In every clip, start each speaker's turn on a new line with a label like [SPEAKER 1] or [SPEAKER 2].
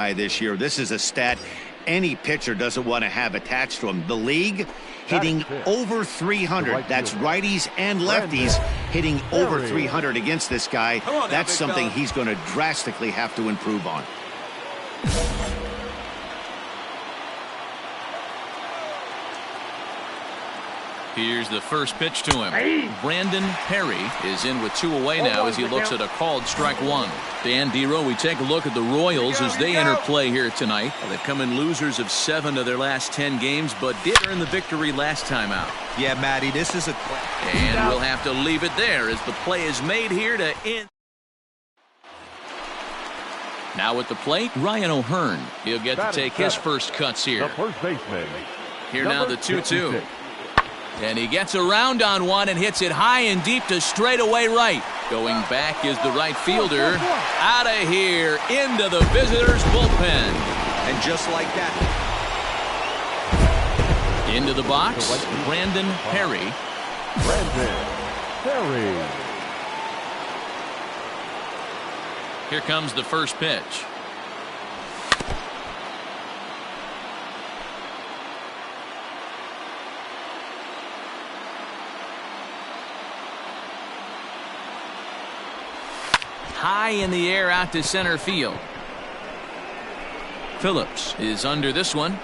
[SPEAKER 1] This year. This is a stat any pitcher doesn't want to have attached to him. The league hitting over 300. That's righties and lefties hitting over 300 against this guy. That's something he's going to drastically have to improve on.
[SPEAKER 2] Here's the first pitch to him. Brandon Perry is in with 2 away now as he looks at a called strike 1. Dan Dero, we take a look at the Royals as they enter play here tonight. They've come in losers of 7 of their last 10 games, but did earn the victory last time out.
[SPEAKER 3] Yeah, Matty, this is a...
[SPEAKER 2] And we'll have to leave it there as the play is made here to end. Now at the plate, Ryan O'Hearn. He'll get to take his first cuts here.
[SPEAKER 4] The first baseman.
[SPEAKER 2] Here now the 2-2. And he gets around on one and hits it high and deep to straightaway right. Going back is the right fielder. Out of here into the visitors' bullpen.
[SPEAKER 3] And just like that.
[SPEAKER 2] Into the box, Brandon Perry.
[SPEAKER 4] Brandon Perry.
[SPEAKER 2] Here comes the first pitch. High in the air out to center field. Phillips is under this one,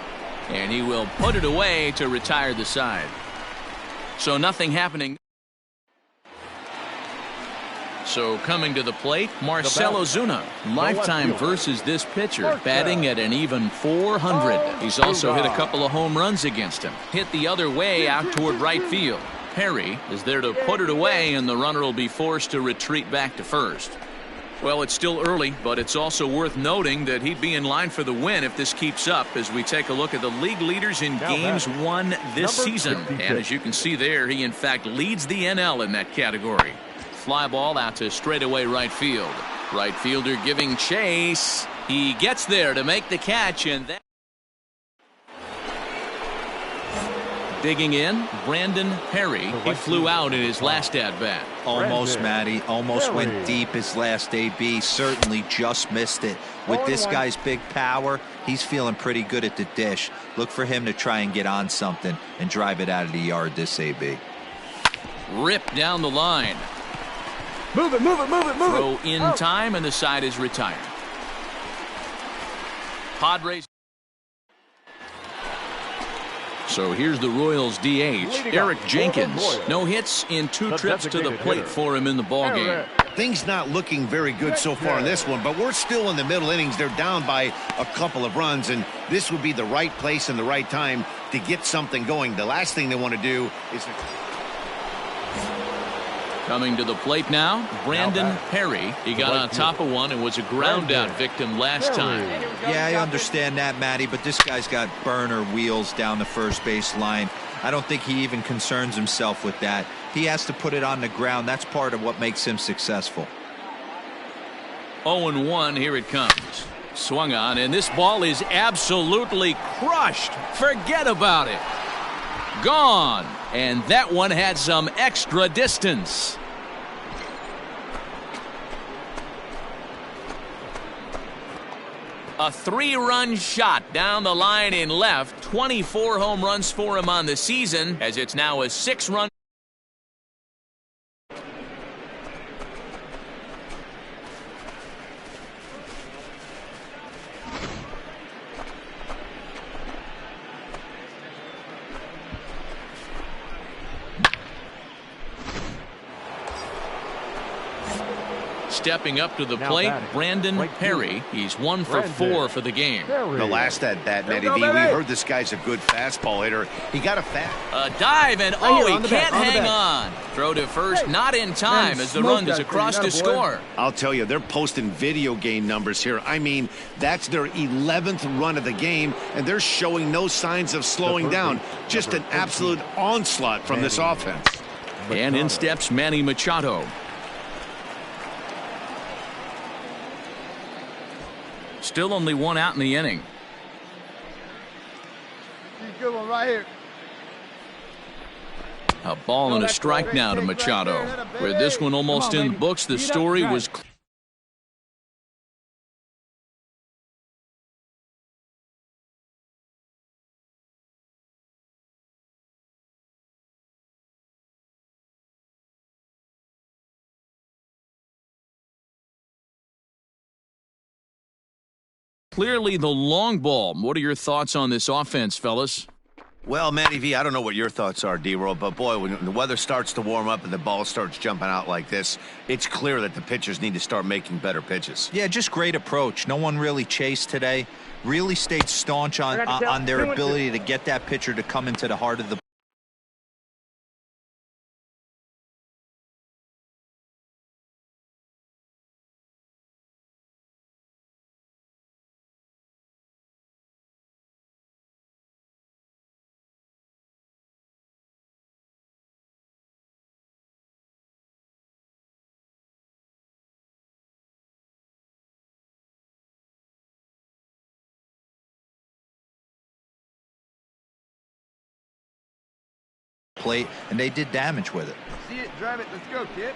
[SPEAKER 2] and he will put it away to retire the side. So nothing happening. So coming to the plate, Marcell Ozuna. Lifetime versus this pitcher, batting at an even 400. He's also hit a couple of home runs against him. Hit the other way out toward right field. Perry is there to put it away, and the runner will be forced to retreat back to first. Well, it's still early, but it's also worth noting that he'd be in line for the win if this keeps up as we take a look at the league leaders in games won this season. And as you can see there, he in fact leads the NL in that category. Fly ball out to straightaway right field. Right fielder giving chase. He gets there to make the catch, and that. Digging in, Brandon Perry. He flew out in his last at-bat.
[SPEAKER 3] Almost, Matty. Almost went deep his last AB. Certainly just missed it. With this guy's big power, he's feeling pretty good at the dish. Look for him to try and get on something and drive it out of the yard this AB.
[SPEAKER 2] Rip down the line.
[SPEAKER 4] Move it, move it, move it, move it.
[SPEAKER 2] Throw in time, and the side is retired. Padres. So here's the Royals DH, Eric Jenkins. No hits in 2 trips to the plate for him in the ballgame.
[SPEAKER 1] Things not looking very good so far in this one, but we're still in the middle innings. They're down by a couple of runs, and this would be the right place and the right time to get something going. The last thing they want to do is...
[SPEAKER 2] Coming to the plate now, Brandon Perry. He got on top of one and was a ground out victim last time.
[SPEAKER 3] Yeah, I understand that, Matty, but this guy's got burner wheels down the first base line. I don't think he even concerns himself with that. He has to put it on the ground. That's part of what makes him successful.
[SPEAKER 2] 0-1, here it comes. Swung on, and this ball is absolutely crushed. Forget about it. Gone. And that one had some extra distance. A 3-run shot down the line in left. 24 home runs for him on the season, as it's now a 6-run. Stepping up to the plate, Brandon Perry. He's 1 for 4 for the game.
[SPEAKER 1] The last at-bat, Matty V, we heard this guy's a good fastball hitter. He got a
[SPEAKER 2] a dive, and he can't hang on. Throw to first, not in time as the run is across to score.
[SPEAKER 1] I'll tell you, they're posting video game numbers here. I mean, that's their 11th run of the game, and they're showing no signs of slowing down. Just an absolute onslaught from this offense.
[SPEAKER 2] And in steps Manny Machado. Still only 1 out in the inning.
[SPEAKER 4] Good one right here.
[SPEAKER 2] A ball and a strike now to Machado. With this one almost in the books, the story was Clearly the long ball. What are your thoughts on this offense, fellas?
[SPEAKER 1] Well, Matty V, I don't know what your thoughts are, D-Roll, but boy, when the weather starts to warm up and the ball starts jumping out like this, it's clear that the pitchers need to start making better pitches.
[SPEAKER 3] Yeah, just great approach. No one really chased today. Really stayed staunch on their ability to get that pitcher to come into the heart of the plate, and they did damage with it.
[SPEAKER 4] See it, drive it, let's go, kid.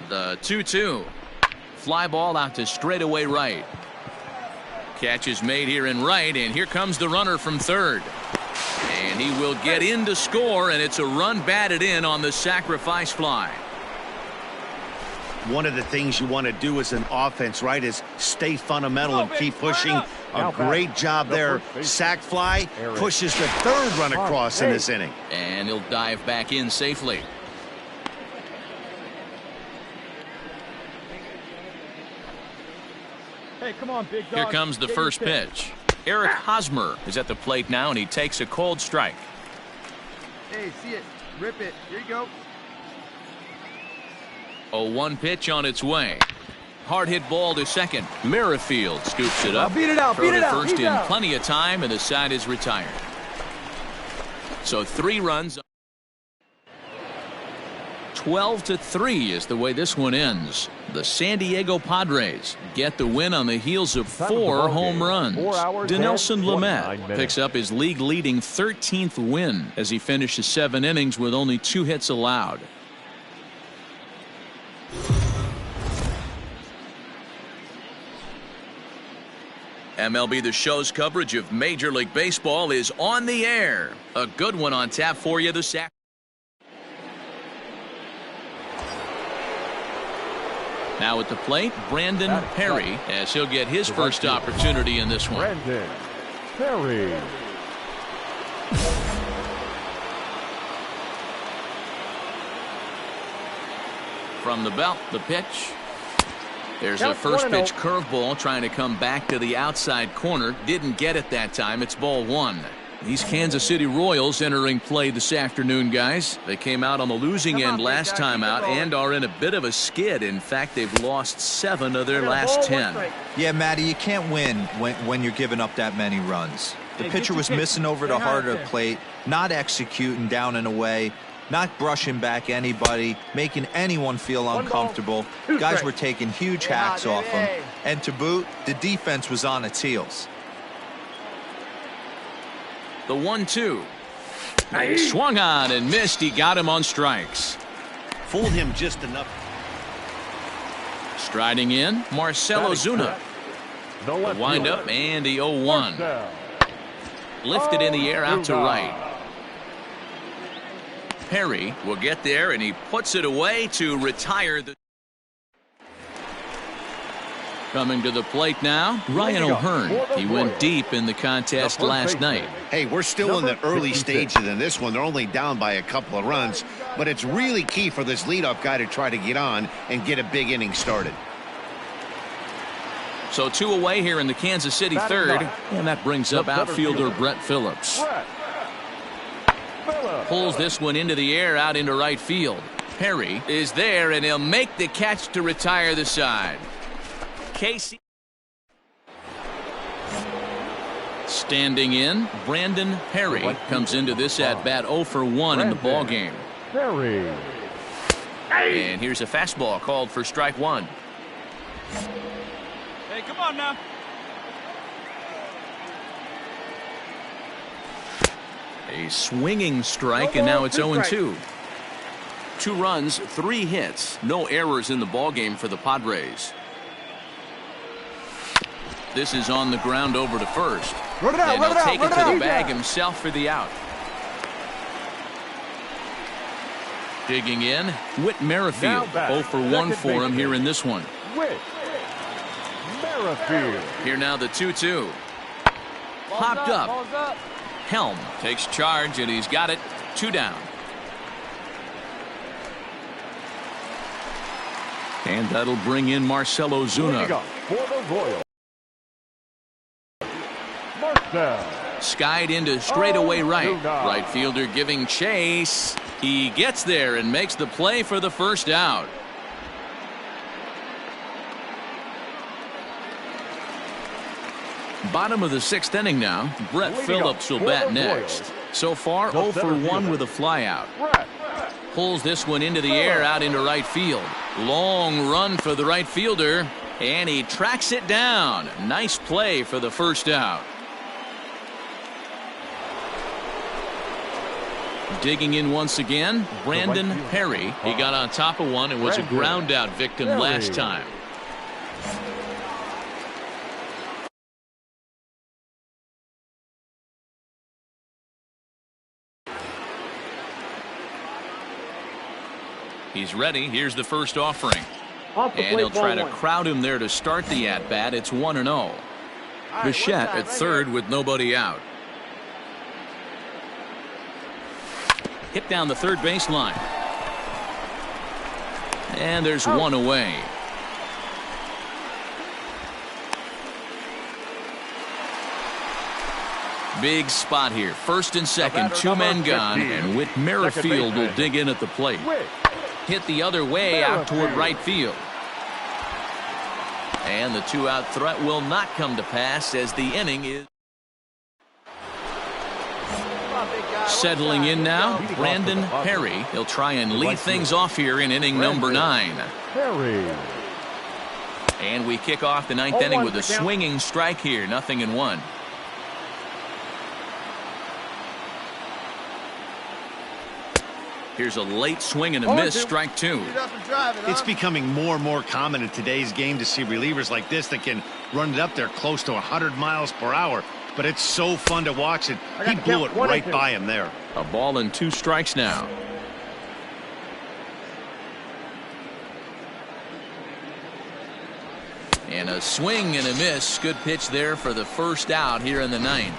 [SPEAKER 2] The 2-2. Fly ball out to straightaway right. Catch is made here in right, and here comes the runner from third. And he will get in to score, and it's a run batted in on the sacrifice fly.
[SPEAKER 1] One of the things you want to do as an offense, right, is stay fundamental and keep pushing. A great job there. Sac fly pushes the third run across in this inning.
[SPEAKER 2] And he'll dive back in safely.
[SPEAKER 4] Hey, come on, big dog.
[SPEAKER 2] Here comes the first pitch. Eric Hosmer is at the plate now, and he takes a cold strike.
[SPEAKER 4] Hey, see it. Rip it. Here you go.
[SPEAKER 2] A 1 pitch on its way. Hard hit ball to second. Merrifield scoops it up.
[SPEAKER 4] Beat it out.
[SPEAKER 2] Throw
[SPEAKER 4] Beat it
[SPEAKER 2] to
[SPEAKER 4] out.
[SPEAKER 2] first
[SPEAKER 4] He's
[SPEAKER 2] in
[SPEAKER 4] out.
[SPEAKER 2] plenty of time, and the side is retired. So 3 runs. 12-3 is the way this one ends. The San Diego Padres get the win on the heels of 4 home runs. Dinelson Lamet picks up his league-leading 13th win as he finishes 7 innings with only 2 hits allowed. MLB The Show's coverage of Major League Baseball is on the air. A good one on tap for you this afternoon. Now at the plate, Brandon Perry, as he'll get his first opportunity in this one.
[SPEAKER 4] Brandon Perry.
[SPEAKER 2] From the belt, the pitch. There's a first pitch curveball trying to come back to the outside corner. Didn't get it that time. It's ball 1. These Kansas City Royals entering play this afternoon, guys. They came out on the losing end last time out and are in a bit of a skid. In fact, they've lost 7 of their last 10.
[SPEAKER 3] Yeah, Matty, you can't win when you're giving up that many runs. The pitcher was missing over the heart of the plate, not executing down and away, not brushing back anybody, making anyone feel uncomfortable. Guys were taking huge hacks off him. And to boot, the defense was on its heels.
[SPEAKER 2] The 1-2. He swung on and missed. He got him on strikes.
[SPEAKER 1] Fooled him just enough.
[SPEAKER 2] Striding in, Marcell Ozuna. The windup and the 0-1. Lifted in the air out to right. Perry will get there, and he puts it away to retire the. Coming to the plate now, Ryan O'Hearn. He went deep in the contest last night.
[SPEAKER 1] Hey, we're still in the early stages in this one. They're only down by a couple of runs, but it's really key for this leadoff guy to try to get on and get a big inning started.
[SPEAKER 2] So 2 away here in the Kansas City third, and that brings up outfielder Brett Phillips. Pulls this one into the air out into right field. Perry is there, and he'll make the catch to retire the side. Casey standing in, Brandon Perry comes into this at bat 0 for 1 in the ball game.
[SPEAKER 4] Perry.
[SPEAKER 2] And here's a fastball called for strike 1.
[SPEAKER 5] Hey, come on now.
[SPEAKER 2] A swinging strike, and now it's 0-2. 2 runs, 3 hits, no errors in the ball game for the Padres. This is on the ground over to first. And he'll take it to the bag himself for the out. Digging in, Whit Merrifield. 0 for 1 for him here in this one.
[SPEAKER 5] Whit Merrifield.
[SPEAKER 2] Here now the 2-2. Popped up. Helm takes charge, and he's got it. 2 down. And that'll bring in Marcell Ozuna.
[SPEAKER 5] For the Royals, Marcell.
[SPEAKER 2] Skied into straightaway right. Right fielder giving chase. He gets there and makes the play for the first out. Bottom of the 6th inning now. Brett Phillips will bat next. So far, 0 for 1 with a flyout. Pulls this one into the air out into right field. Long run for the right fielder, and he tracks it down. Nice play for the first out. Digging in once again, Brandon Perry. He got on top of one and was a ground out victim last time. He's ready. Here's the first offering. And he'll try to crowd him there to start the at-bat. It's 1-0. Bichette at third with nobody out. Hit down the third baseline. And there's one away. Big spot here. First and second, 2 men gone, and Whit Merrifield will dig in at the plate. Hit the other way out toward right field. And the 2-out threat will not come to pass as the inning is settling in now. Brandon Perry. He'll try and lead things off here in inning number 9. And we kick off the 9th inning with a swinging strike here. 0-1. Here's a late swing and a miss, strike 2.
[SPEAKER 1] It's becoming more and more common in today's game to see relievers like this that can run it up there close to 100 miles per hour. But it's so fun to watch it. He blew it right by him there.
[SPEAKER 2] A ball and 2 strikes now. And a swing and a miss. Good pitch there for the first out here in the 9th.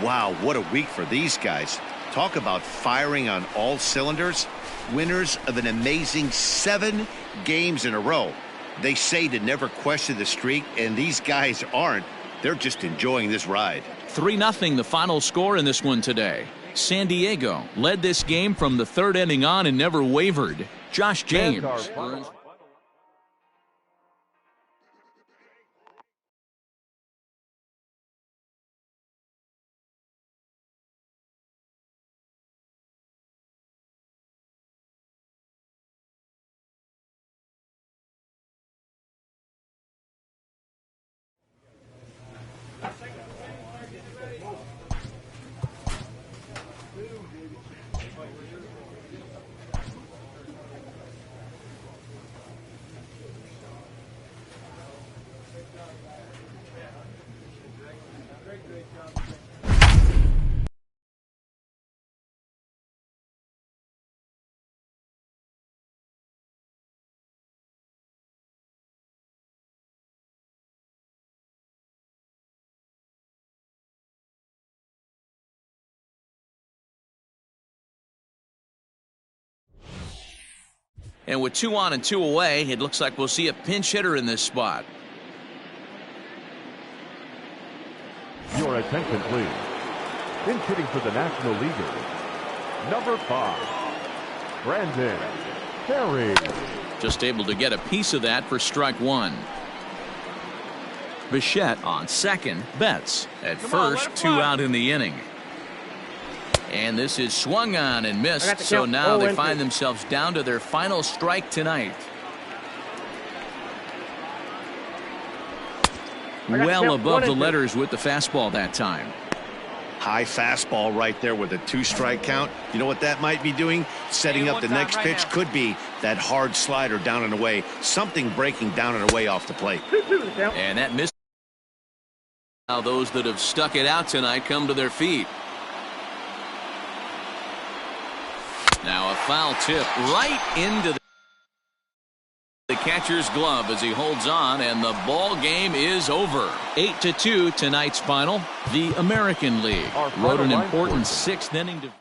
[SPEAKER 1] Wow, what a week for these guys. Talk about firing on all cylinders. Winners of an amazing 7 games in a row. They say to never question the streak, and these guys aren't. They're just enjoying this ride.
[SPEAKER 2] 3-0 the final score in this one today. San Diego led this game from the 3rd inning on and never wavered. Josh James earns and with 2 on and 2 away, it looks like we'll see a pinch hitter in this spot.
[SPEAKER 5] Your attention, please. Pinch hitting for the National Leaguers, number 5, Brandon Perry.
[SPEAKER 2] Just able to get a piece of that for strike 1. Bichette on second. Betts at first. 2 out in the inning. And this is swung on and missed, so now they find themselves down to their final strike tonight. Well above the letters with the fastball that time.
[SPEAKER 1] High fastball right there with a 2-strike count. You know what that might be doing? Setting up the next pitch. Could be that hard slider down and away. Something breaking down and away off the plate.
[SPEAKER 2] And that missed. Now those that have stuck it out tonight come to their feet. Now a foul tip right into the catcher's glove as he holds on, and the ball game is over. 8-2 tonight's final. The American League wrote an important sixth inning to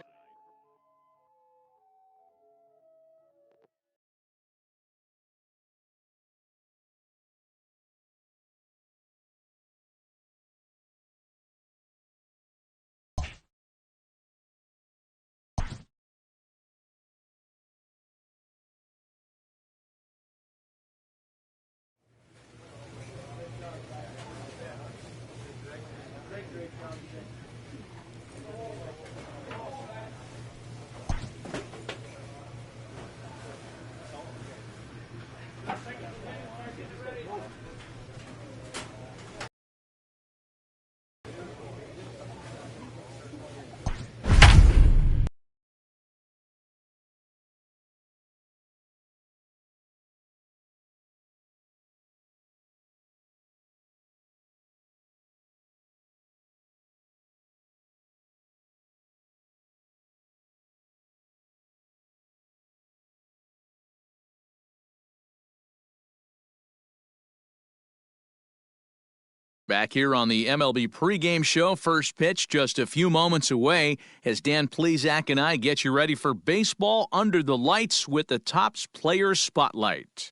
[SPEAKER 2] back here on the MLB pregame show. First pitch just a few moments away as Dan Plesac and I get you ready for baseball under the lights with the Topps Player Spotlight.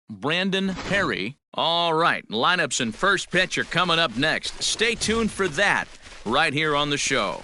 [SPEAKER 2] Brandon Perry. All right, lineups and first pitch are coming up next. Stay tuned for that right here on the show.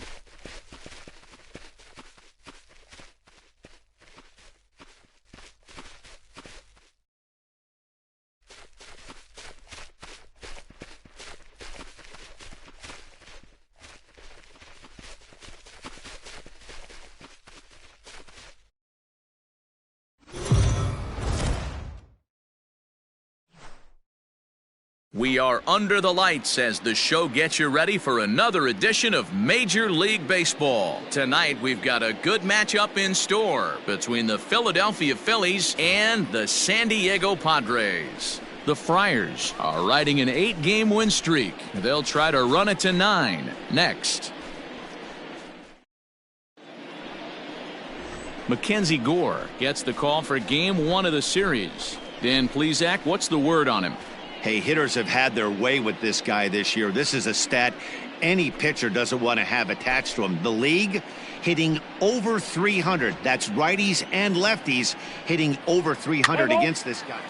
[SPEAKER 2] We are under the lights as the show gets you ready for another edition of Major League Baseball. Tonight, we've got a good matchup in store between the Philadelphia Phillies and the San Diego Padres. The Friars are riding an 8-game win streak. They'll try to run it to 9 next. Mackenzie Gore gets the call for Game 1 of the series. Dan Plesac, what's the word on him?
[SPEAKER 1] Hey, hitters have had their way with this guy this year. This is a stat any pitcher doesn't want to have attached to him. The league hitting over 300. That's righties and lefties hitting over 300 against this guy.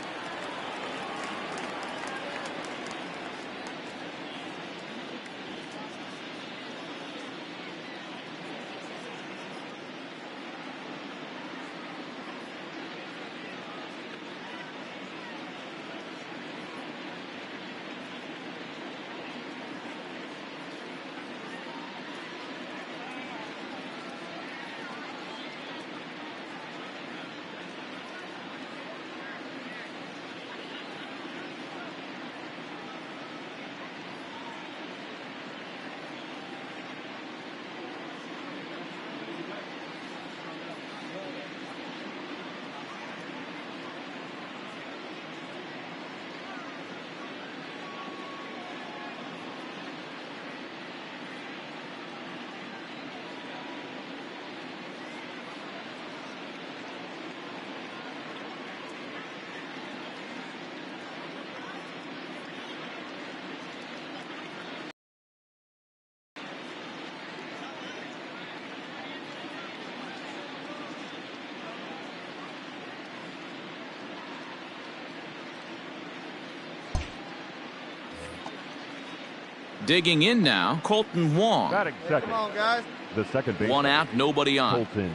[SPEAKER 2] Digging in now, Colton Wong.
[SPEAKER 5] Batting second.
[SPEAKER 4] Come on, guys.
[SPEAKER 5] The second base.
[SPEAKER 2] One out, nobody on.
[SPEAKER 5] Colton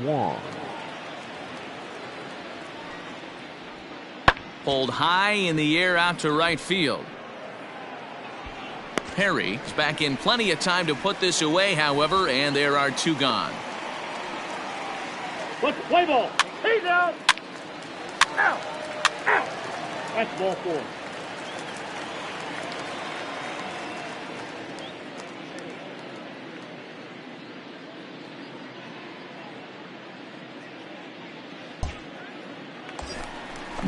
[SPEAKER 5] Wong.
[SPEAKER 2] Pulled high in the air out to right field. Perry is back in plenty of time to put this away, however, and there are 2 gone.
[SPEAKER 6] Let's play ball. He's out. Out. Out. That's ball 4.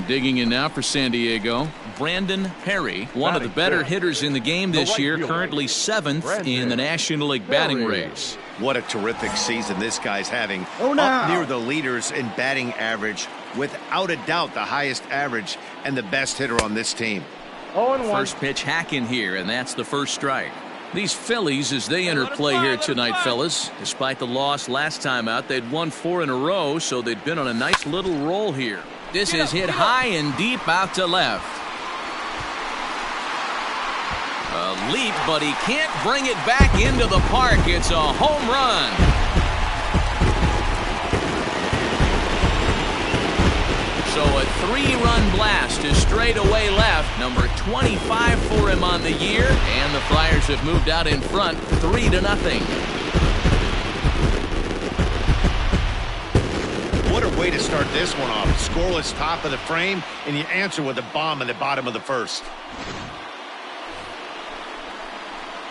[SPEAKER 2] digging in now for San Diego, Brandon Perry, one of the better hitters in the game this year, currently 7th in the National League batting race.
[SPEAKER 1] What a terrific season this guy's having. Up near the leaders in batting average, without a doubt the highest average and the best hitter on this team.
[SPEAKER 2] First pitch hack in here, and that's the first strike. These Phillies, as they enter play here tonight, fellas, despite the loss last time out, they'd won 4 in a row, so they'd been on a nice little roll here. This is hit high and deep out to left. A leap, but he can't bring it back into the park. It's a home run. So a 3-run blast to straightaway left. Number 25 for him on the year. And the Friars have moved out in front 3-0.
[SPEAKER 1] What a way to start this one off. Scoreless top of the frame, and you answer with a bomb in the bottom of the first.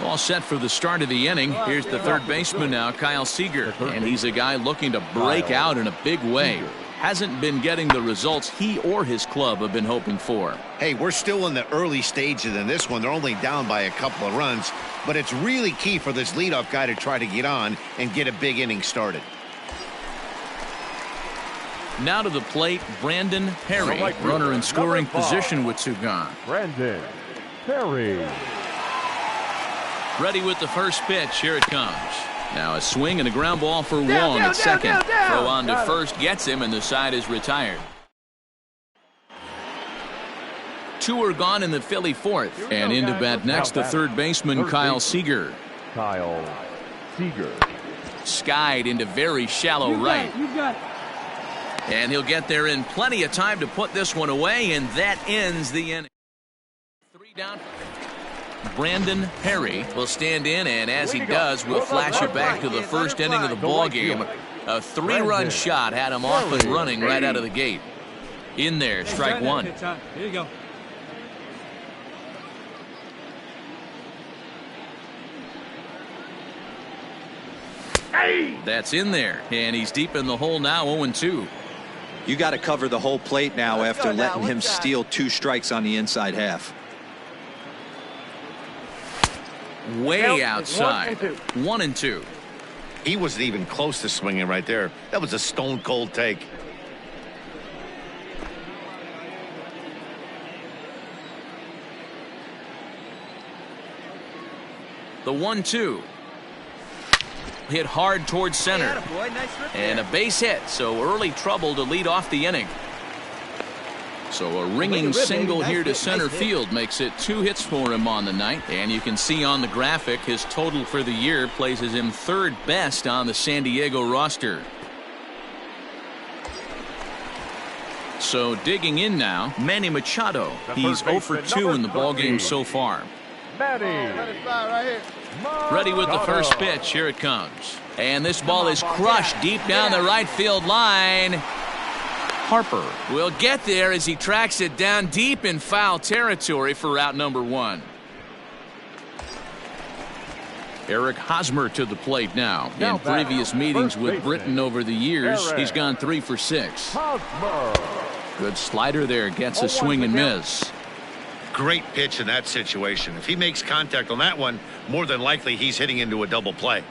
[SPEAKER 2] All set for the start of the inning. Here's the third baseman now, Kyle Seager. And he's a guy looking to break out in a big way. Hasn't been getting the results he or his club have been hoping for.
[SPEAKER 1] Hey, we're still in the early stages in this one. They're only down by a couple of runs, but it's really key for this leadoff guy to try to get on and get a big inning started.
[SPEAKER 2] Now to the plate, Brandon Perry, runner in scoring position with 2 gone.
[SPEAKER 5] Brandon Perry.
[SPEAKER 2] Ready with the first pitch. Here it comes. Now a swing and a ground ball for Wong at second. Throw on to first gets him, and the side is retired. 2 are gone in the Philly fourth. And into bat next, the third baseman, Kyle Seager.
[SPEAKER 5] Kyle Seager.
[SPEAKER 2] Skied into very shallow right. And he'll get there in plenty of time to put this one away, and that ends the inning. 3 down. Brandon Perry will stand in, and as he does, we'll flash it back to the first inning of the ball game. A 3-run shot had him off and running right out of the gate. In there, strike 1.
[SPEAKER 7] Here you go.
[SPEAKER 2] That's in there, and he's deep in the hole now, 0-2.
[SPEAKER 3] You got to cover the whole plate now after letting him steal 2 strikes on the inside half.
[SPEAKER 2] Way outside. 1-2.
[SPEAKER 1] He wasn't even close to swinging right there. That was a stone-cold take.
[SPEAKER 2] The 1-2. Hit hard towards center. And a base hit, so early trouble to lead off the inning. So a ringing single here to center field makes it 2 hits for him on the night. And you can see on the graphic his total for the year places him 3rd best on the San Diego roster. So digging in now, Manny Machado. He's 0 for 2 in the ballgame so far. Ready with the first pitch. Here it comes. And this ball is crushed deep down the right field line. Harper will get there as he tracks it down deep in foul territory for out number 1. Eric Hosmer to the plate now. In previous meetings with Britain over the years, he's gone 3 for 6. Good slider there, gets a swing and miss.
[SPEAKER 1] Great pitch in that situation. If he makes contact on that one, more than likely he's hitting into a double play.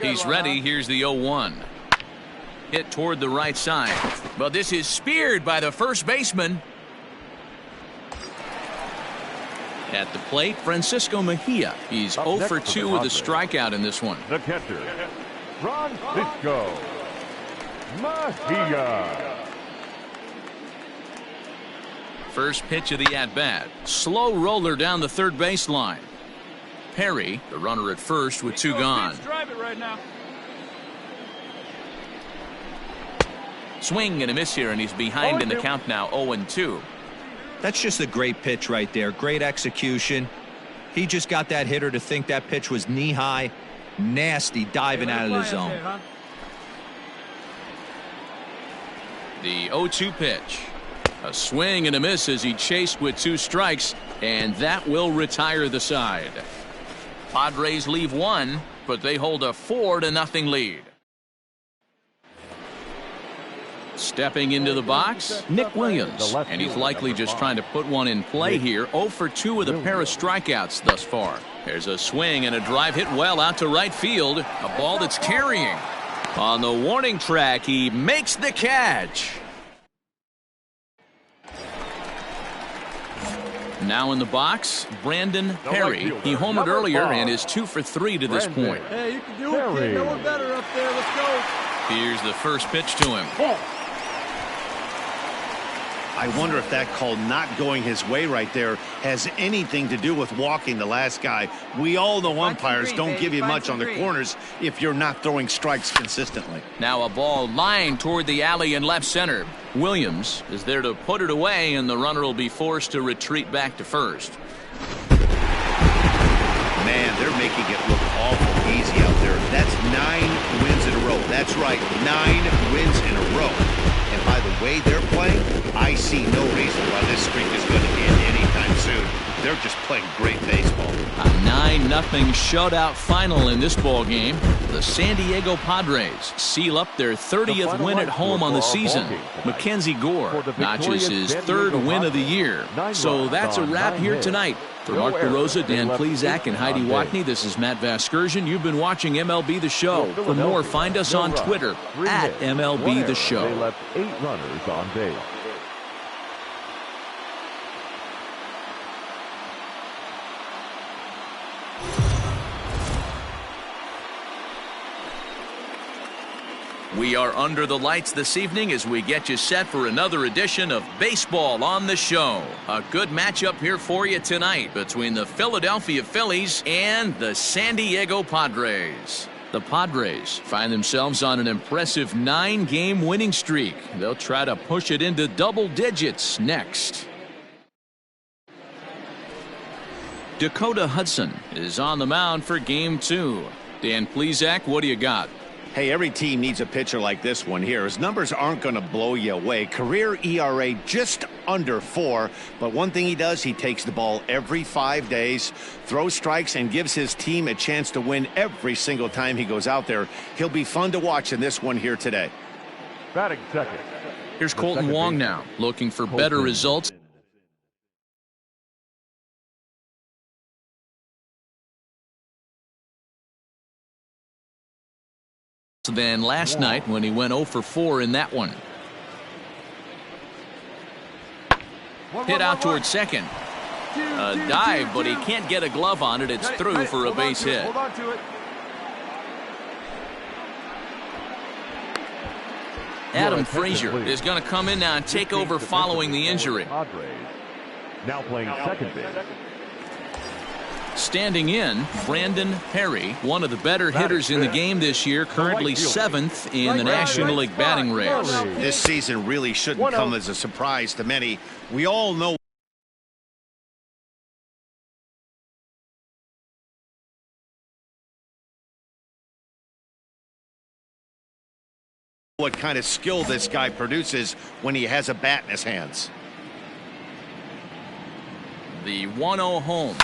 [SPEAKER 2] He's ready. Here's the 0-1. Hit toward the right side. But this is speared by the first baseman. At the plate, Francisco Mejia. He's 0 for 2 with a strikeout in this one.
[SPEAKER 5] The catcher, Francisco Mejia.
[SPEAKER 2] First pitch of the at-bat. Slow roller down the third baseline. Perry, the runner at first with 2 gone.
[SPEAKER 7] Drive it right now.
[SPEAKER 2] Swing and a miss here, and he's behind in the count now, 0-2.
[SPEAKER 3] That's just a great pitch right there. Great execution. He just got that hitter to think that pitch was knee-high. Nasty diving out of the zone.
[SPEAKER 2] The 0-2 pitch. A swing and a miss as he chased with 2 strikes, and that will retire the side. Padres leave 1, but they hold a 4-0 lead. Stepping into the box, Nick Williams. And he's likely just trying to put one in play here. 0 for 2 with a pair of strikeouts thus far. There's a swing and a drive hit well out to right field. A ball that's carrying. On the warning track, he makes the catch. Now in the box, Brandon Perry. He homered earlier and is 2 for 3 to this point.
[SPEAKER 4] Hey, you can do it, kid. No one better up there. Let's go.
[SPEAKER 2] Here's the first pitch to him.
[SPEAKER 1] I wonder if that call not going his way right there has anything to do with walking the last guy. We all know umpires don't give you much on the corners if you're not throwing strikes consistently.
[SPEAKER 2] Now a ball lined toward the alley in left center. Williams is there to put it away, and the runner will be forced to retreat back to first.
[SPEAKER 1] Man, they're making it look awful easy out there. That's 9 wins in a row. That's right, 9 wins in a row. And by the way they're playing, I see no reason why this streak is going to end anytime soon. They're just playing great baseball.
[SPEAKER 2] A 9-0 shutout final in this ball game. The San Diego Padres seal up their 30th win at home on the season. Mackenzie Gore notches his 3rd win of the year. So that's a wrap here tonight. For Mark DeRosa, Dan Plesac, and Heidi Watney, this is Matt Vasgersian. You've been watching MLB The Show. For more, find us on Twitter at MLB The Show.
[SPEAKER 5] They left 8 runners on base.
[SPEAKER 2] We are under the lights this evening as we get you set for another edition of Baseball on the Show. A good matchup here for you tonight between the Philadelphia Phillies and the San Diego Padres. The Padres find themselves on an impressive 9-game winning streak. They'll try to push it into double digits next. Dakota Hudson is on the mound for Game 2. Dan Plesac, what do you got?
[SPEAKER 1] Hey, every team needs a pitcher like this one here. His numbers aren't going to blow you away. Career ERA just under 4. But one thing he does, he takes the ball every 5 days, throws strikes, and gives his team a chance to win every single time he goes out there. He'll be fun to watch in this one here today.
[SPEAKER 5] Batting second.
[SPEAKER 2] Here's Colton Wong now, looking for better results. Than last night when he went 0 for 4 in that one. Hit out towards second. A dive, but he can't get a glove on it. It's through for a base hit.
[SPEAKER 4] Hold on to it.
[SPEAKER 2] Adam Frazier is going to come in now and take over following the injury.
[SPEAKER 5] Now playing second base.
[SPEAKER 2] Standing in, Brandon Perry, one of the better hitters in the game this year, currently 7th in the National League batting race.
[SPEAKER 1] This season really shouldn't come as a surprise to many. We all know what kind of skill this guy produces when he has a bat in his hands.
[SPEAKER 2] The 1-0 home.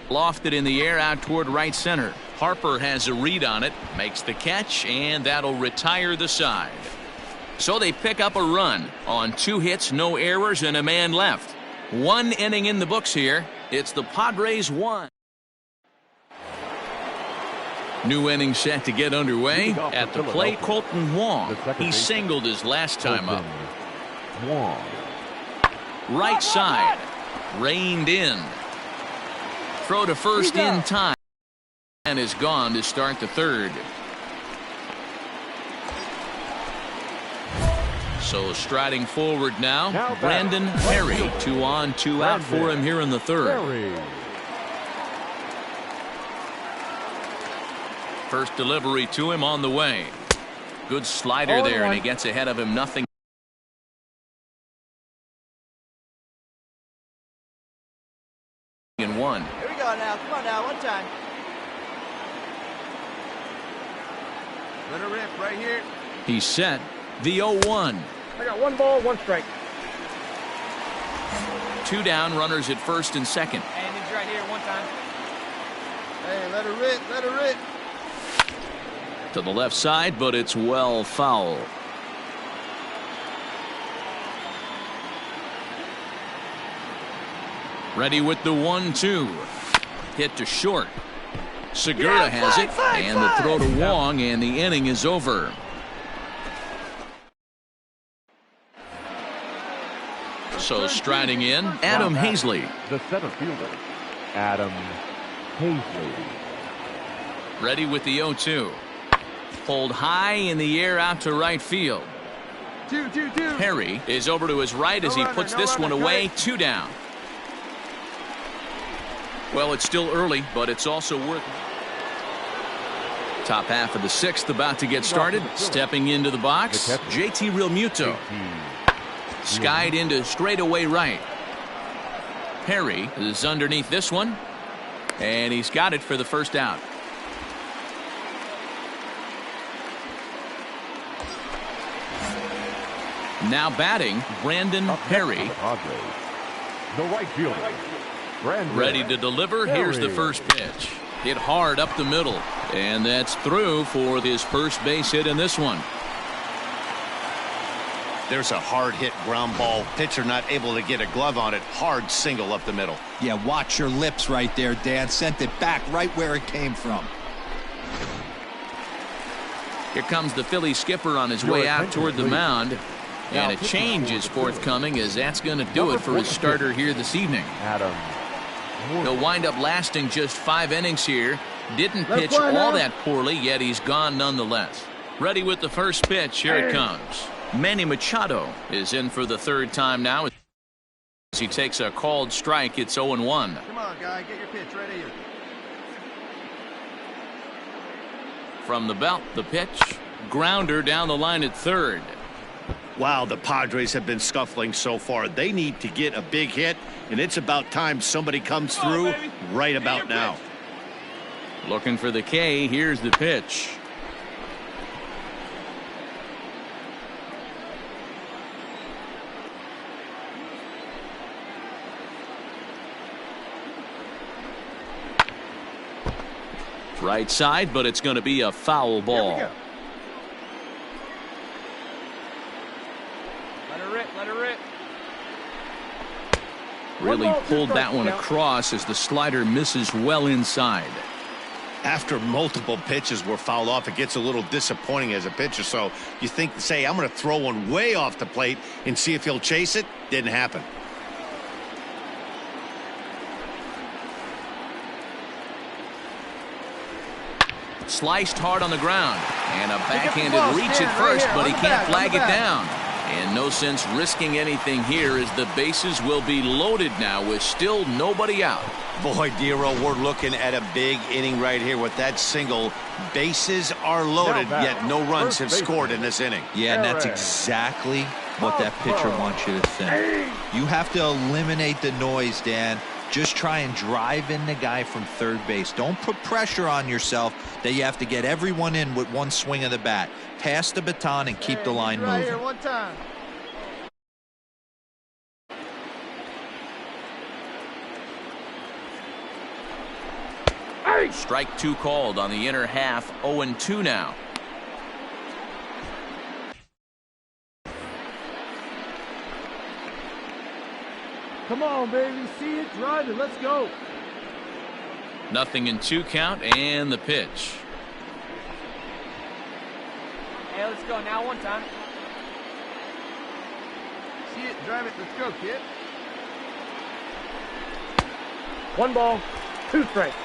[SPEAKER 2] Lofted in the air out toward right center. Harper has a read on it, makes the catch, and that'll retire the side. So they pick up a run on 2 hits, no errors, and a man left. 1 inning in the books here. It's the Padres 1. New inning set to get underway. At the plate, Colton Wong. He singled his last time up.
[SPEAKER 5] Wong.
[SPEAKER 2] Right side. Reined in. Throw to first in time and is gone to start the 3rd. So striding forward now, Brandon Perry. 2 on, 2 out for him here in the 3rd. First delivery to him on the way. Good slider there, and he gets ahead of him. 0-1.
[SPEAKER 4] Here we go now. Come on now. One time. Let her rip right here.
[SPEAKER 2] He's set. The 0-1.
[SPEAKER 6] I got 1 ball, 1 strike.
[SPEAKER 2] 2 down, runners at first and second.
[SPEAKER 4] And he's right here. One time. Hey, let her rip. Let her rip.
[SPEAKER 2] To the left side, but it's well foul. Ready with the 1-2. Hit to short. Segura has it, and the throw to Wong, and the inning is over. So striding in, Adam Hazley.
[SPEAKER 5] The center fielder, Adam Hazley.
[SPEAKER 2] Ready with the 0-2. Pulled high in the air out to right field.
[SPEAKER 4] 2-2-2.
[SPEAKER 2] Perry is over to his right as he puts this one away. 2 down. Well, it's still early, but it's also worth it. Top half of the 6th about to get started. Stepping into the box, JT Realmuto. Skied into straightaway right. Perry is underneath this one, and he's got it for the first out. Now batting, Brandon Perry.
[SPEAKER 5] The right fielder, Brandon
[SPEAKER 2] Ready to deliver. Here's the first pitch. Hit hard up the middle, and that's through for his first base hit in this one.
[SPEAKER 1] There's a hard hit ground ball. Pitcher not able to get a glove on it. Hard single up the middle.
[SPEAKER 3] Yeah, watch your lips right there, Dan. Sent it back right where it came from.
[SPEAKER 2] Here comes the Philly skipper on his way out toward the mound. And a change is forthcoming, as that's going to do it for his starter here this evening.
[SPEAKER 5] Adam.
[SPEAKER 2] He'll wind up lasting just 5 innings here. Didn't pitch all that poorly, yet he's gone nonetheless. Ready with the first pitch. Here it comes. Manny Machado is in for the 3rd time now. As he takes a called strike, it's 0-1.
[SPEAKER 4] Come on, guy, get your pitch right here.
[SPEAKER 2] From the belt, the pitch. Grounder down the line at 3rd.
[SPEAKER 1] Wow, the Padres have been scuffling so far. They need to get a big hit, and it's about time somebody comes through right about now.
[SPEAKER 2] Looking for the K. Here's the pitch. Right side, but it's going to be a foul ball.
[SPEAKER 4] Let her rip.
[SPEAKER 2] Really pulled that one across as the slider misses well inside.
[SPEAKER 1] After multiple pitches were fouled off, it gets a little disappointing as a pitcher. So you think, say, I'm going to throw one way off the plate and see if he'll chase it. Didn't happen.
[SPEAKER 2] Sliced hard on the ground, and a backhanded reach at first, but he can't flag it down. And no sense risking anything here, as the bases will be loaded now with still nobody out.
[SPEAKER 1] Boy, Dero, we're looking at a big inning right here with that single. Bases are loaded, yet no runs have scored in this inning.
[SPEAKER 3] Yeah, and that's exactly what that pitcher wants you to think. You have to eliminate the noise, Dan. Just try and drive in the guy from 3rd base. Don't put pressure on yourself that you have to get everyone in with one swing of the bat. Pass the baton and keep the line moving.
[SPEAKER 4] Here, one time.
[SPEAKER 2] Strike 2 called on the inner half. 0-2 now.
[SPEAKER 6] Come on, baby. See it, drive it. Let's go.
[SPEAKER 2] Nothing in 2 count, and the pitch.
[SPEAKER 7] Hey, let's go now. One time.
[SPEAKER 4] See it, drive it. Let's go, kid.
[SPEAKER 6] 1 ball, 2 strikes.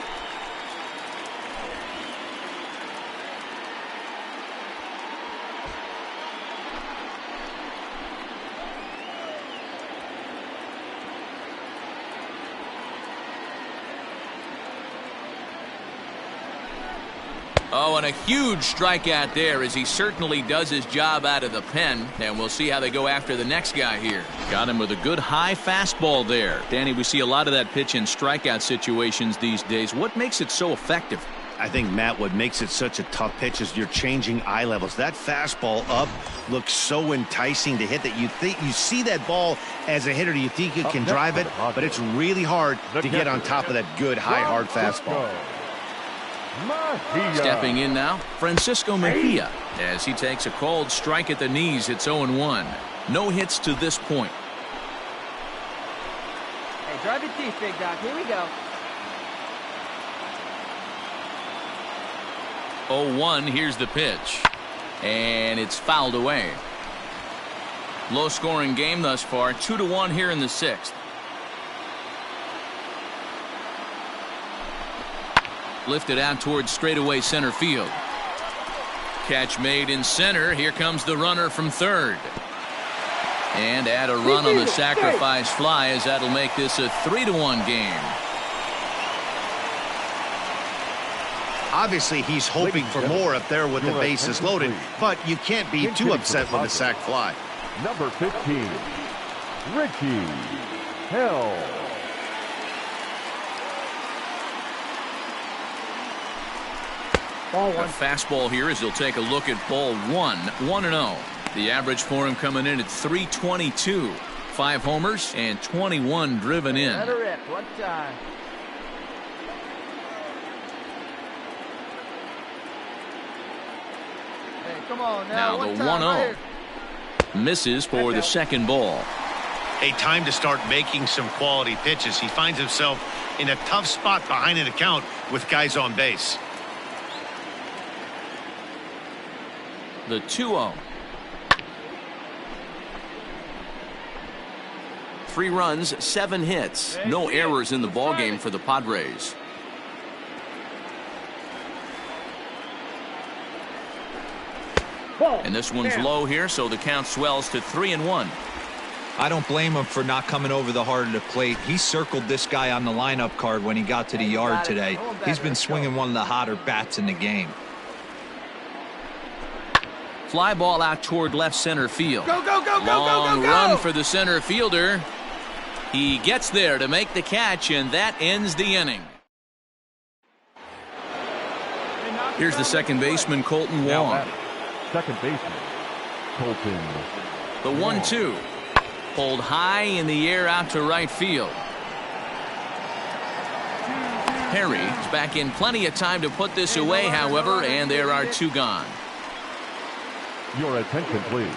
[SPEAKER 2] Oh, and a huge strikeout there, as he certainly does his job out of the pen. And we'll see how they go after the next guy here. Got him with a good high fastball there. Danny, we see a lot of that pitch in strikeout situations these days. What makes it so effective?
[SPEAKER 1] I think, Matt, what makes it such a tough pitch is you're changing eye levels. That fastball up looks so enticing to hit that you think you see that ball as a hitter. You think you can drive it, but it's really hard to get on top of that good high hard fastball.
[SPEAKER 2] Stepping in now, Francisco Mejia, as he takes a called strike at the knees. It's 0-1. No hits to this point.
[SPEAKER 7] Hey, drive your teeth, big dog. Here we go.
[SPEAKER 2] 0-1, here's the pitch. And it's fouled away. Low-scoring game thus far, 2-1 here in the 6th. Lifted out towards straightaway center field. Catch made in center. Here comes the runner from third. And add a run on the sacrifice fly, as that'll make this a 3-1 game.
[SPEAKER 1] Obviously, he's hoping for more up there with the bases loaded, but you can't be too upset with the sac fly.
[SPEAKER 5] Number 15, Richie Hill.
[SPEAKER 2] A fastball here as he'll take a look at ball 1. 1-0. The average for him coming in at 322. 5 homers and 21 driven in.
[SPEAKER 7] Let her rip. One time.
[SPEAKER 4] Hey, come on
[SPEAKER 2] Now the 1-0. Misses for the second ball.
[SPEAKER 1] A time to start making some quality pitches. He finds himself in a tough spot behind an account with guys on base.
[SPEAKER 2] The 2-0. 3 runs, 7 hits. No errors in the ballgame for the Padres. And this one's low here, so the count swells to 3-1.
[SPEAKER 3] I don't blame him for not coming over the heart of the plate. He circled this guy on the lineup card when he got to the yard today. He's been swinging one of the hotter bats in the game.
[SPEAKER 2] Fly ball out toward left center field.
[SPEAKER 4] Go, go, go, go,
[SPEAKER 2] Long
[SPEAKER 4] go, go, go.
[SPEAKER 2] run for the center fielder. He gets there to make the catch, and that ends the inning. Here's the second baseman, Colton Wong.
[SPEAKER 5] Second baseman, Colton.
[SPEAKER 2] The 1-2. Pulled high in the air out to right field. Perry is back in plenty of time to put this away, however, and there are 2 gone.
[SPEAKER 5] Your attention, please.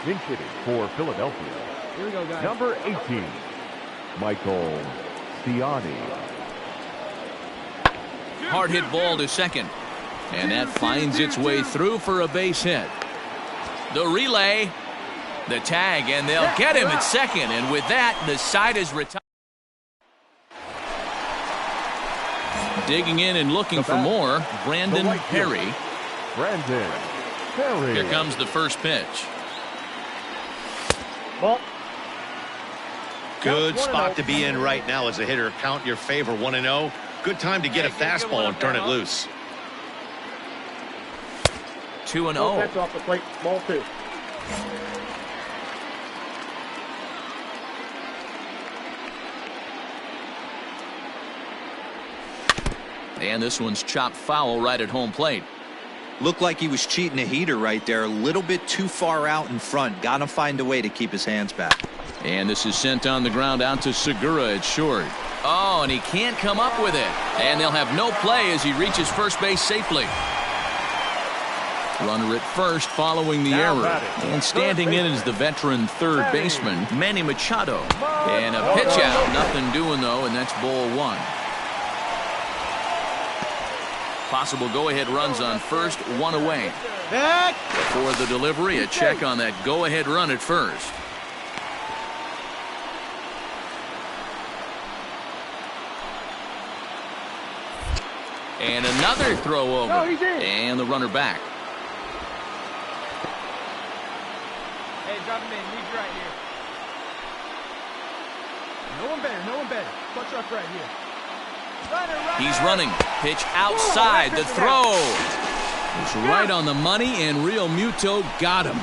[SPEAKER 5] In hitting for Philadelphia,
[SPEAKER 7] Here we go, guys.
[SPEAKER 5] number 18, Michael Ciani.
[SPEAKER 2] Hard hit ball to second. And that finds its way through for a base hit. The relay. The tag, and they'll get him at second. And with that, the side is retired. Digging in and looking for more, Brandon Perry.
[SPEAKER 5] Brandon Perry.
[SPEAKER 2] Here comes the first pitch.
[SPEAKER 6] Ball.
[SPEAKER 1] Good spot to be in right now as a hitter. Count your favor, 1-0. Good time to get a fastball and turn it loose.
[SPEAKER 2] 2-0.
[SPEAKER 6] That's off the plate. Ball 2.
[SPEAKER 2] And this one's chopped foul right at home plate.
[SPEAKER 3] Looked like he was cheating a heater right there. A little bit too far out in front. Got to find a way to keep his hands back.
[SPEAKER 2] And this is sent on the ground out to Segura at short. Oh, and he can't come up with it. And they'll have no play as he reaches first base safely. Runner at first following the error. And standing in is the veteran third baseman, Manny Machado. And a pitch out. Nothing doing, though, and that's ball 1. Possible go-ahead runs on first, 1 away.
[SPEAKER 4] Back.
[SPEAKER 2] For the delivery, a check on that go-ahead run at first. And another throw over. And the runner back.
[SPEAKER 7] Hey, drop him in. Leave right here.
[SPEAKER 4] No one better. No one better. Clutch up right here.
[SPEAKER 2] He's running. Pitch outside. The throw. It's right on the money, and Real Muto got him.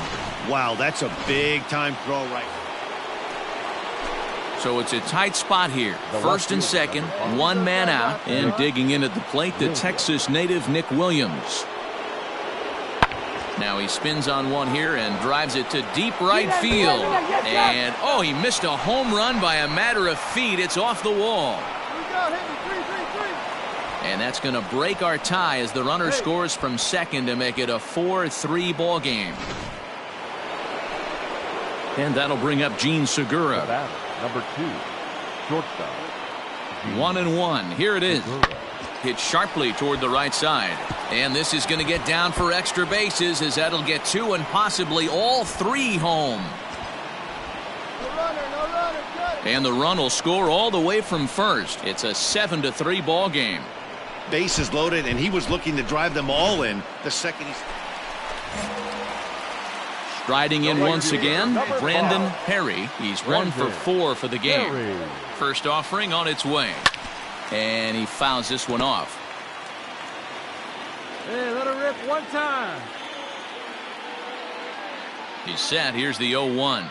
[SPEAKER 1] Wow, that's a big-time throw right now.
[SPEAKER 2] So it's a tight spot here. First and second, 1 man out, and digging in at the plate, the Texas native Nick Williams. Now he spins on one here and drives it to deep right field. And, oh, he missed a home run by a matter of feet. It's off the wall. And that's going to break our tie as the runner scores from second to make it a 4-3 ball game. And that'll bring up Gene Segura.
[SPEAKER 5] Number 2, Shortstop.
[SPEAKER 2] 1-1. Here it is. Hit sharply toward the right side. And this is going to get down for extra bases, as that'll get 2 and possibly all 3 home.
[SPEAKER 4] No runner, cut it.
[SPEAKER 2] And the run will score all the way from first. It's a 7-3 ball game.
[SPEAKER 1] Bases loaded, and he was looking to drive them all in the second he's...
[SPEAKER 2] Striding in once again, Brandon Perry. He's 1 for 4 for the game. First offering on its way. And he fouls this one off.
[SPEAKER 7] Hey, let her rip one time.
[SPEAKER 2] He's set. Here's the 0-1.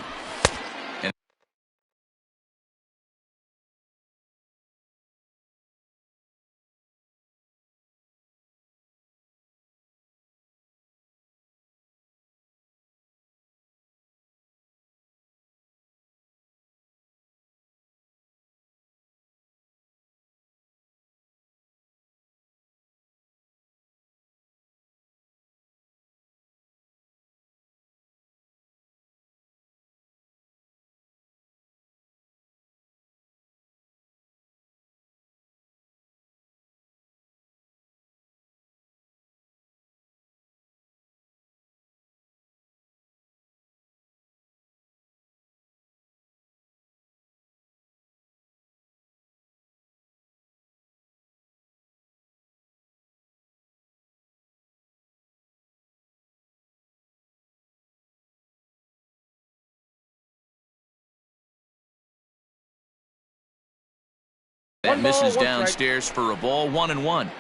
[SPEAKER 2] That misses downstairs for a ball. 1-1.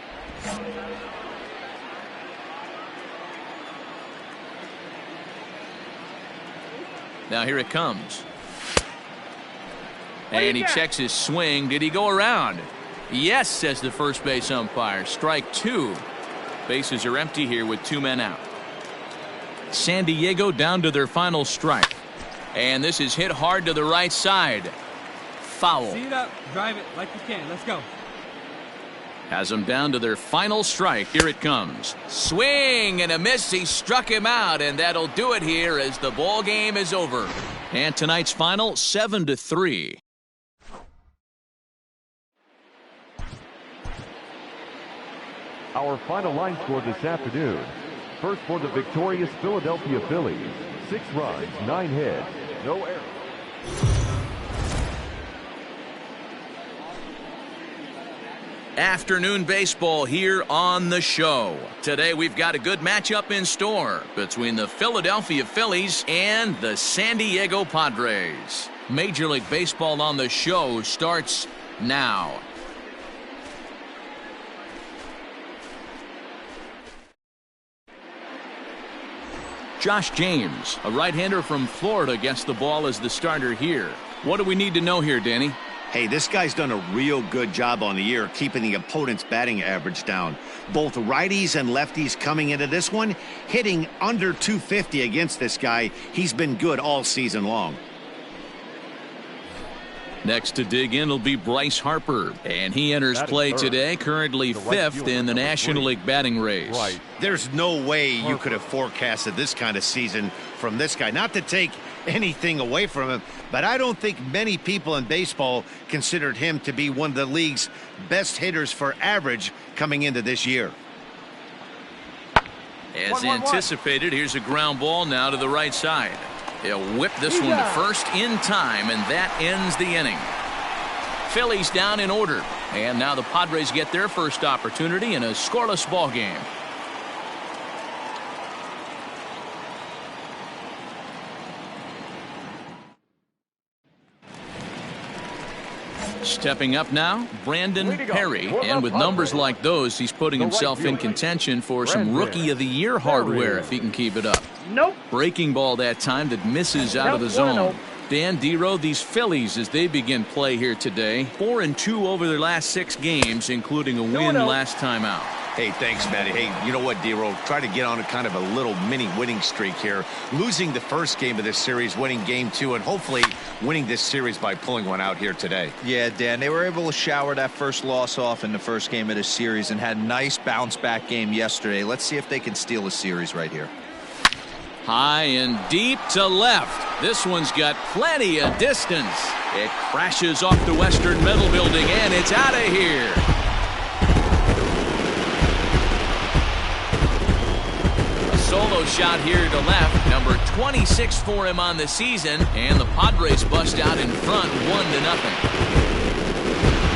[SPEAKER 2] Now here it comes. And he checks his swing. Did he go around? Yes, says the first base umpire. Strike 2. Bases are empty here with 2 men out. San Diego down to their final strike. And this is hit hard to the right side. Foul.
[SPEAKER 7] See it up, drive it like you can. Let's go.
[SPEAKER 2] Has them down to their final strike. Here it comes. Swing and a miss. He struck him out, and that'll do it here as the ball game is over. And tonight's final, 7-3.
[SPEAKER 5] Our final line score this afternoon. First for the victorious Philadelphia Phillies. 6 runs, 9 hits, no errors.
[SPEAKER 2] Afternoon baseball here on the show. Today we've got a good matchup in store between the Philadelphia Phillies and the San Diego Padres. Major League Baseball on the show starts now. Josh James, a right-hander from Florida, gets the ball as the starter here. What do we need to know here, Danny?
[SPEAKER 1] Hey, this guy's done a real good job on the year keeping the opponent's batting average down. Both righties and lefties coming into this one, hitting under 250 against this guy. He's been good all season long.
[SPEAKER 2] Next to dig in will be Bryce Harper, and he enters play today, currently 5th in the National League batting race.
[SPEAKER 1] There's no way you could have forecasted this kind of season from this guy. Not to take anything away from him, but I don't think many people in baseball considered him to be one of the league's best hitters for average coming into this year.
[SPEAKER 2] As anticipated, here's a ground ball now to the right side. He'll whip this one to first in time, and that ends the inning. Phillies down in order, and now the Padres get their first opportunity in a scoreless ball game. Stepping up now, Brandon Perry, and with numbers like those, he's putting himself in contention for some Rookie of the Year hardware if he can keep it up.
[SPEAKER 6] Nope.
[SPEAKER 2] Breaking ball that time that misses out of the zone. Dan Dero, these Phillies, as they begin play here today, 4-2 over their last 6 games, including a win last time out.
[SPEAKER 1] Hey, thanks, Matty. Hey, you know what, Dero? Try to get on a kind of a little mini winning streak here. Losing the first game of this series, winning game 2, and hopefully winning this series by pulling one out here today.
[SPEAKER 3] Yeah, Dan, they were able to shower that first loss off in the first game of this series and had a nice bounce-back game yesterday. Let's see if they can steal a series right here.
[SPEAKER 2] High and deep to left. This one's got plenty of distance. It crashes off the Western Metal Building, and it's out of here. A solo shot here to left. Number 26 for him on the season, and the Padres bust out in front 1-0.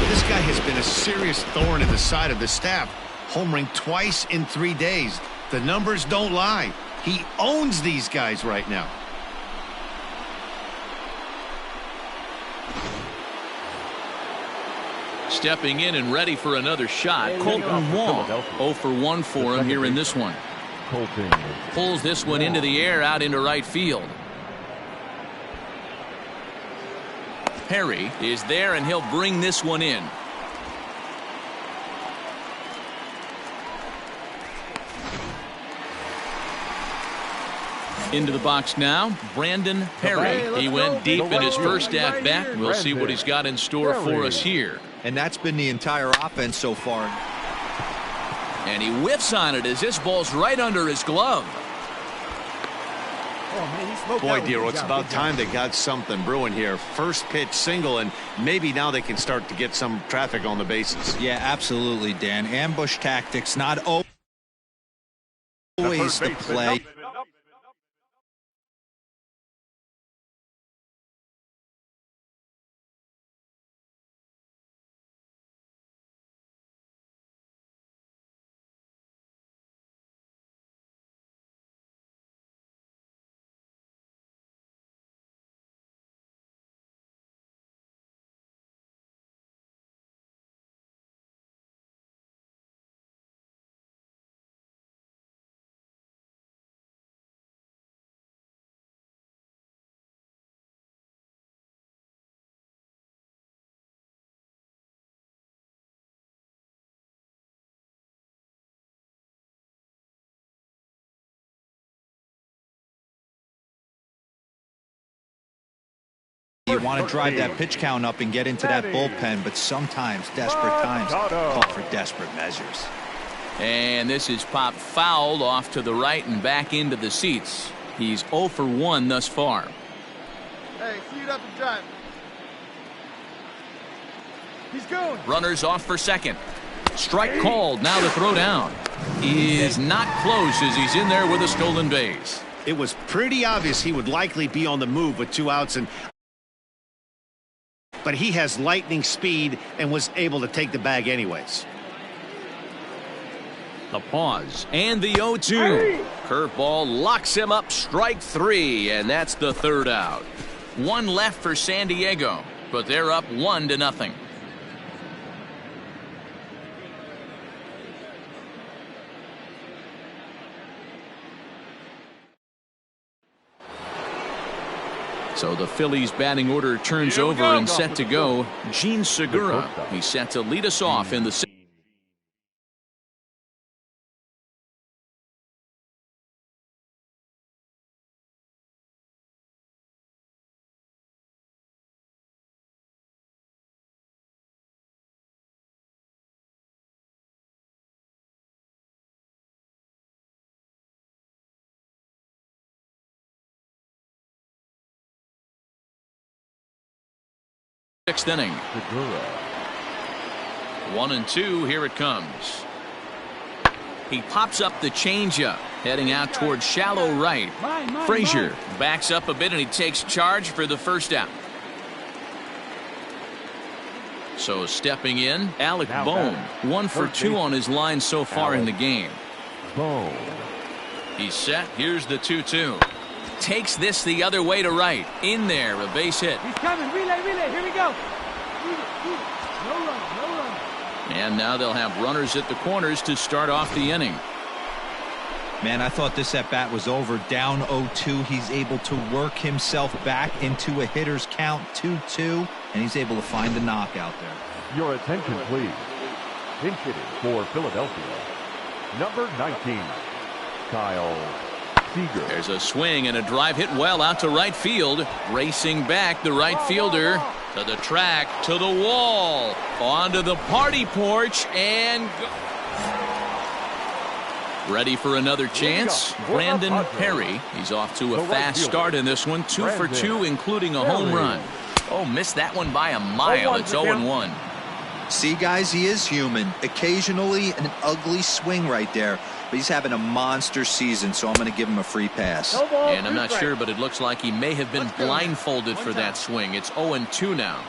[SPEAKER 1] This guy has been a serious thorn in the side of the staff, homering twice in 3 days. The numbers don't lie. He owns these guys right now.
[SPEAKER 2] Stepping in and ready for another shot, Colton Wong. 0 for 1 for him here in this one.
[SPEAKER 5] Colton
[SPEAKER 2] Pulls this one into the air out into right field. Perry is there, and he'll bring this one in. Into the box now, Brandon Perry. He went deep in his first at-bat. We'll see what he's got in store for us here.
[SPEAKER 3] And that's been the entire offense so far.
[SPEAKER 2] And he whiffs on it as this ball's right under his glove.
[SPEAKER 1] Boy, Dero, it's about time they got something brewing here. First pitch single, and maybe now they can start to get some traffic on the bases.
[SPEAKER 3] Yeah, absolutely, Dan. Ambush tactics, not always the play. You want to drive that pitch count up and get into that bullpen, but sometimes desperate times call for desperate measures.
[SPEAKER 2] And this is popped foul off to the right and back into the seats. He's 0 for 1 thus far.
[SPEAKER 4] Hey, feed up and drive. He's going.
[SPEAKER 2] Runners off for second. Strike called. Now the throw down. He is not close as he's in there with a stolen base.
[SPEAKER 1] It was pretty obvious he would likely be on the move with 2 outs, but he has lightning speed and was able to take the bag anyways.
[SPEAKER 2] The pause and the 0-2. Curveball locks him up, strike 3, and that's the third out. 1 left for San Diego, but they're up 1-0. So the Phillies batting order turns over and set to go. Gene Segura, he's set to lead us off in the 6th. Inning. 1-2. Here it comes. He pops up the changeup, heading out towards shallow right. Frazier backs up a bit and he takes charge for the first out. So stepping in, Alec Bohm, 1 for 2 on his line so far in the game. He's set. Here's the 2-2. Takes this the other way to right. In there, a base hit.
[SPEAKER 7] He's coming. Relay. Here we go. No run.
[SPEAKER 2] And now they'll have runners at the corners to start off the inning.
[SPEAKER 3] Man, I thought this at bat was over. Down 0-2. He's able to work himself back into a hitter's count, 2-2, and he's able to find the knockout there.
[SPEAKER 5] Your attention, please. Pinch hitting for Philadelphia, number 19, Kyle Seager.
[SPEAKER 2] There's a swing and a drive hit well out to right field. Racing back, the right fielder to the track, to the wall, onto the party porch, and ready for another chance. Brandon Perry. He's off to a fast start in this one. 2 for 2, including a home run. Oh, missed that one by a mile. It's 0-1.
[SPEAKER 3] See, guys, he is human. Occasionally an ugly swing right there, but he's having a monster season, so I'm going to give him a free pass.
[SPEAKER 2] And I'm not sure, but it looks like he may have been blindfolded for that swing. It's 0-2 now.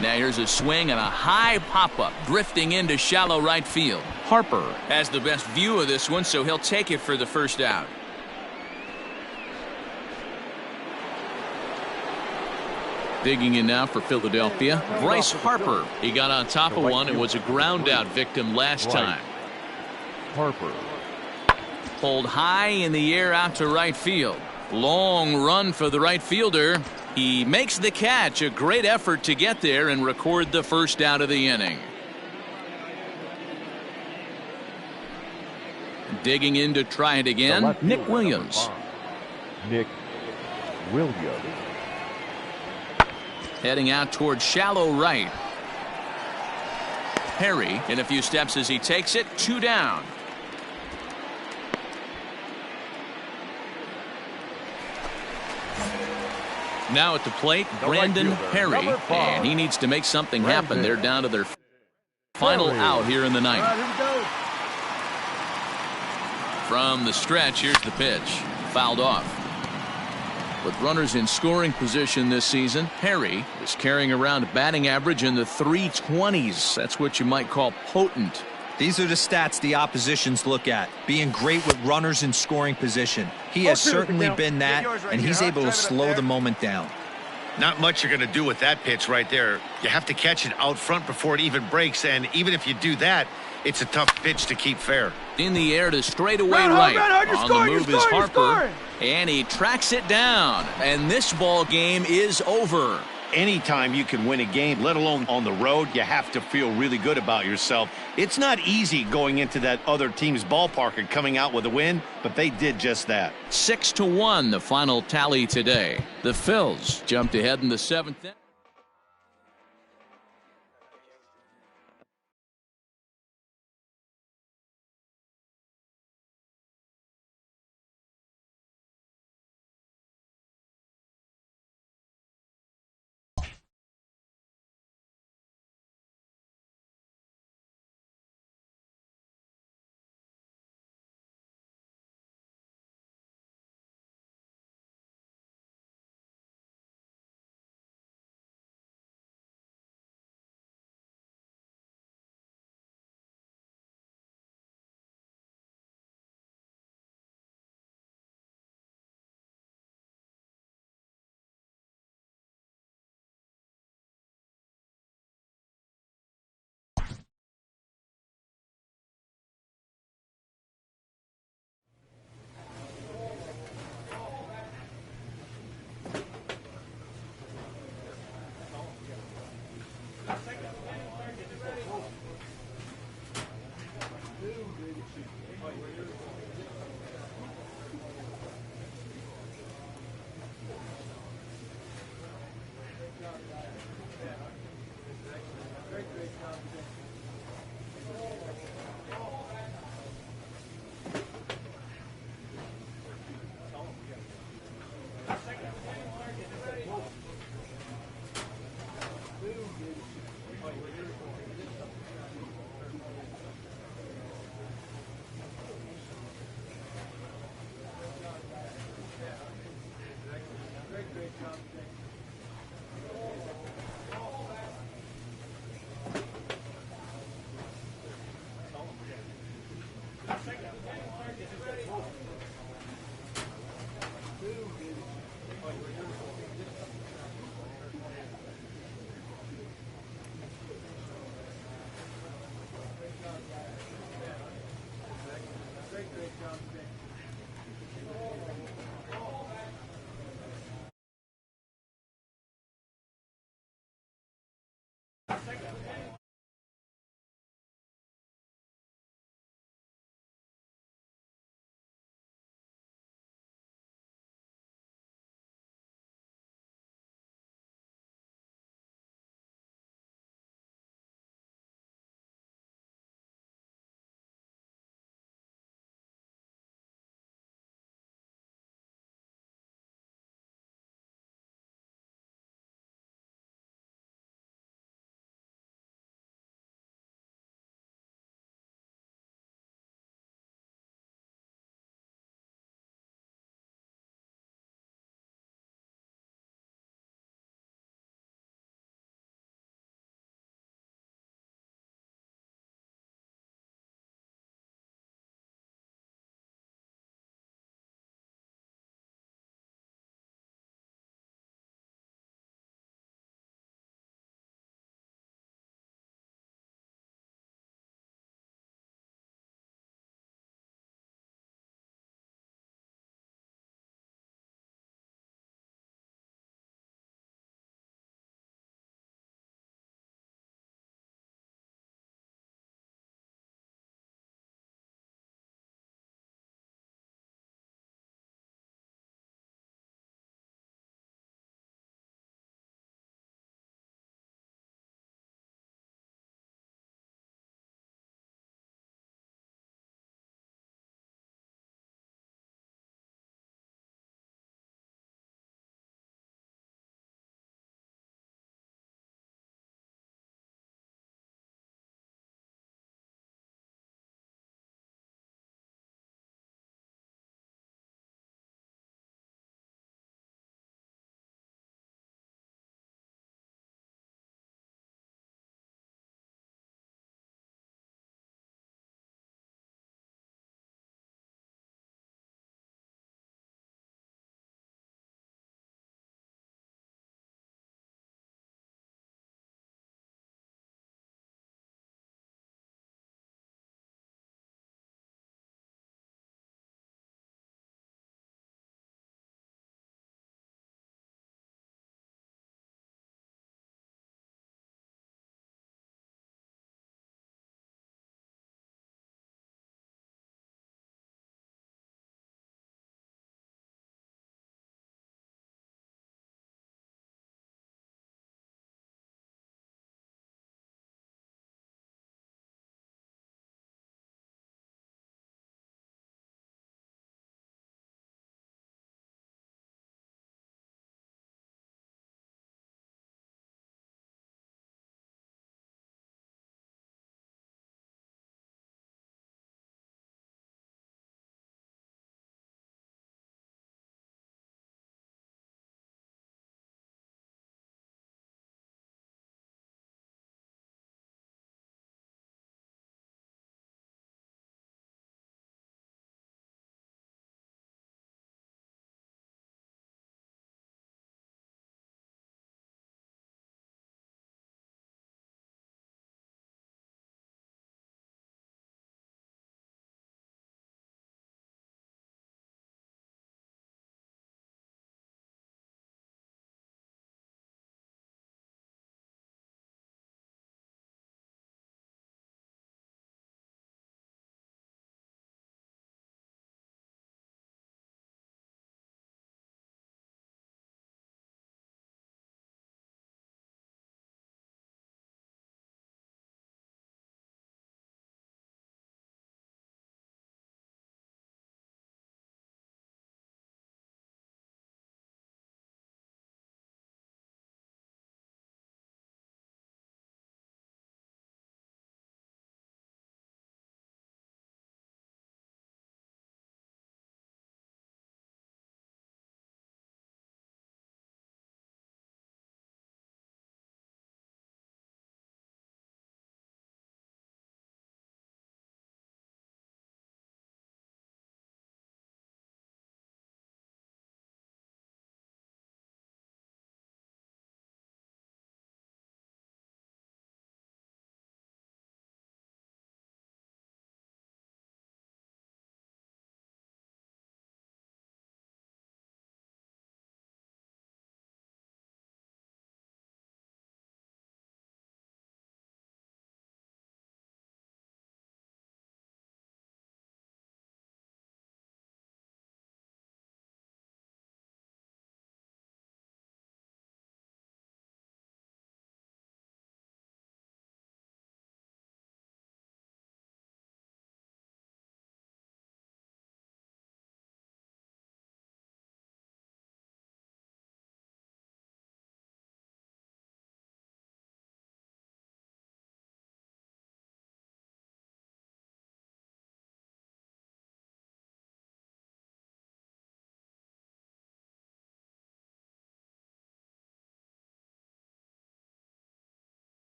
[SPEAKER 2] Now here's a swing and a high pop-up, drifting into shallow right field. Harper has the best view of this one, so he'll take it for the first out. Digging in now for Philadelphia, Bryce Harper. He got on top of one and was a ground out victim last time.
[SPEAKER 5] Harper.
[SPEAKER 2] Pulled high in the air out to right field. Long run for the right fielder. He makes the catch. A great effort to get there and record the first out of the inning. Digging in to try it again, Nick Williams.
[SPEAKER 5] Nick Williams.
[SPEAKER 2] Heading out toward shallow right. Perry in a few steps as he takes it. 2 down. Now at the plate, Brandon Perry, and he needs to make something happen. They're down to their final out here in the ninth. From the stretch, here's the pitch. Fouled off. With runners in scoring position this season, Perry is carrying around a batting average in the 320s. That's what you might call potent.
[SPEAKER 3] These are the stats the oppositions look at. Being great with runners in scoring position. He has certainly been that, and he's able to slow the moment down.
[SPEAKER 1] Not much you're going to do with that pitch right there. You have to catch it out front before it even breaks, and even if you do that, it's a tough pitch to keep fair.
[SPEAKER 2] In the air to straightaway right. On the move is Harper, and he tracks it down. And this ball game is over.
[SPEAKER 1] Anytime you can win a game, let alone on the road, you have to feel really good about yourself. It's not easy going into that other team's ballpark and coming out with a win, but they did just that.
[SPEAKER 2] 6-1, the final tally today. The Phils jumped ahead in the 7th inning.